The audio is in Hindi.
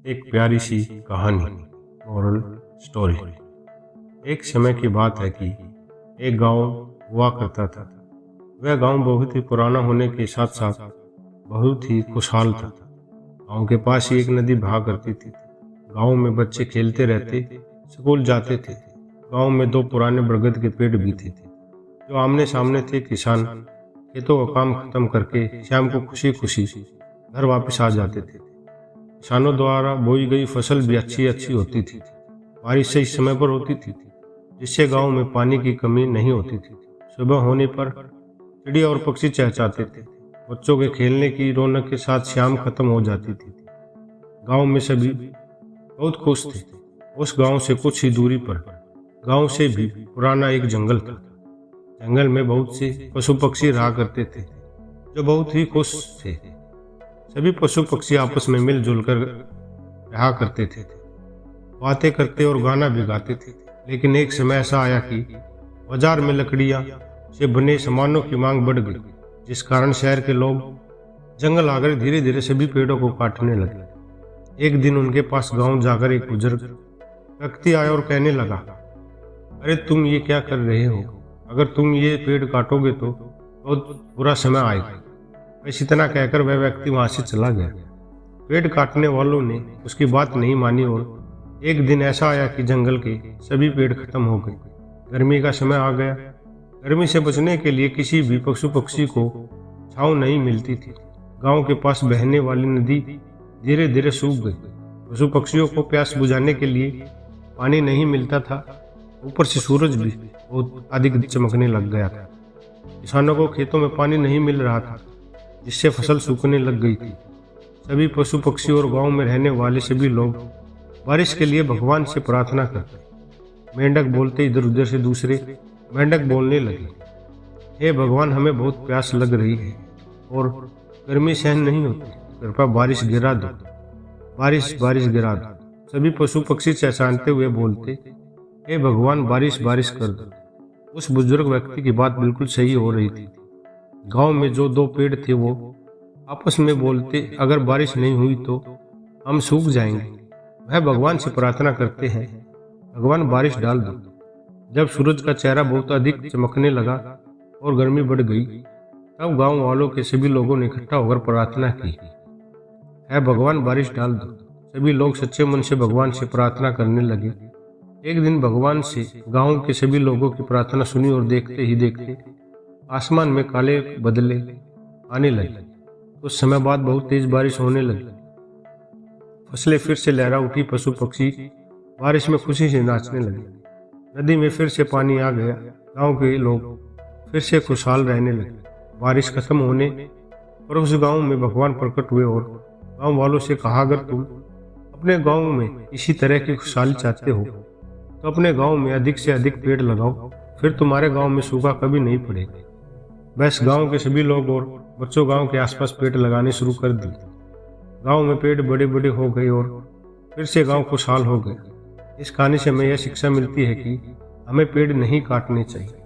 एक प्यारी सी कहानी। Moral story. एक समय की बात है कि एक गांव हुआ करता था। वह गांव बहुत ही पुराना होने के साथ साथ बहुत ही खुशहाल था। गांव के पास ही एक नदी बहा करती थी। गांव में बच्चे खेलते रहते, स्कूल जाते थे। गांव में दो पुराने बरगद के पेड़ भी थे जो आमने सामने थे। किसान खेतों का काम खत्म करके शाम को खुशी खुशी घर वापस आ जाते थे। किसानों द्वारा बोई गई फसल भी अच्छी अच्छी होती थी। बारिश सही समय पर होती थी जिससे गांव में पानी की कमी नहीं होती थी। सुबह होने पर चिड़िया और पक्षी चहचहाते थे। बच्चों के खेलने की रौनक के साथ शाम खत्म हो जाती थी। गांव में सभी बहुत खुश थे। उस गांव से कुछ ही दूरी पर गांव से भी पुराना एक जंगल था। जंगल में बहुत से पशु पक्षी रहा करते थे जो बहुत ही खुश थे। सभी पशु पक्षी आपस में मिलजुल कर रहा करते थे, बातें करते और गाना भी गाते थे। लेकिन एक समय ऐसा आया कि बाजार में लकड़ियां से बने सामानों की मांग बढ़ गई, जिस कारण शहर के लोग जंगल आकर धीरे धीरे सभी पेड़ों को काटने लगे। एक दिन उनके पास गांव जाकर एक बुजुर्ग व्यक्ति आया और कहने लगा, अरे तुम ये क्या कर रहे हो? अगर तुम ये पेड़ काटोगे तो बहुत बुरा समय आएगा। बस इतना कहकर वह व्यक्ति वहां से चला गया। पेड़ काटने वालों ने उसकी बात नहीं मानी और एक दिन ऐसा आया कि जंगल के सभी पेड़ खत्म हो गए। गर्मी का समय आ गया। गर्मी से बचने के लिए किसी भी पशु पक्षी को छांव नहीं मिलती थी। गांव के पास बहने वाली नदी धीरे धीरे सूख गई। पशु पक्षियों को प्यास बुझाने के लिए पानी नहीं मिलता था। ऊपर से सूरज भी बहुत अधिक चमकने लग गया था। किसानों को खेतों में पानी नहीं मिल रहा था, जिससे फसल सूखने लग गई थी। सभी पशु पक्षी और गांव में रहने वाले सभी लोग बारिश के लिए भगवान से प्रार्थना करते। मेंढक बोलते इधर उधर से दूसरे मेंढक बोलने लगे, हे भगवान, हमें बहुत प्यास लग रही है और गर्मी सहन नहीं होती, कृपया बारिश गिरा दो, बारिश बारिश गिरा दो। सभी पशु पक्षी चहचहाते हुए बोलते, हे भगवान, बारिश बारिश कर दो। उस बुजुर्ग व्यक्ति की बात बिल्कुल सही हो रही थी। गांव में जो दो पेड़ थे वो आपस में बोलते, अगर बारिश नहीं हुई तो हम सूख जाएंगे। वह भगवान से प्रार्थना करते हैं, भगवान बारिश डाल दो। जब सूरज का चेहरा बहुत अधिक चमकने लगा और गर्मी बढ़ गई, तब गांव वालों के सभी लोगों ने इकट्ठा होकर प्रार्थना की, है भगवान बारिश डाल दो। सभी लोग सच्चे मन से भगवान से प्रार्थना करने लगे। एक दिन भगवान से गांव के सभी लोगों की प्रार्थना सुनी और देखते ही देखते आसमान में काले बदले आने लगे। कुछ समय बाद बहुत तेज बारिश होने लगी। फसलें फिर से लहरा उठी। पशु पक्षी बारिश में खुशी से नाचने लगे। नदी में फिर से पानी आ गया। गांव के लोग फिर से खुशहाल रहने लगे। बारिश खत्म होने पर उस गांव में भगवान प्रकट हुए और गांव वालों से कहा, अगर तुम अपने गांव में इसी तरह की खुशहाली चाहते हो तो अपने गांव में अधिक से अधिक पेड़ लगाओ, फिर तुम्हारे गांव में सूखा कभी नहीं पड़ेगा। बस गांव के सभी लोग और बच्चों गांव के आसपास पेड़ लगाने शुरू कर दिए। गांव में पेड़ बड़े बड़े हो गए और फिर से गांव खुशहाल हो गए। इस कहानी से हमें यह शिक्षा मिलती है कि हमें पेड़ नहीं काटने चाहिए।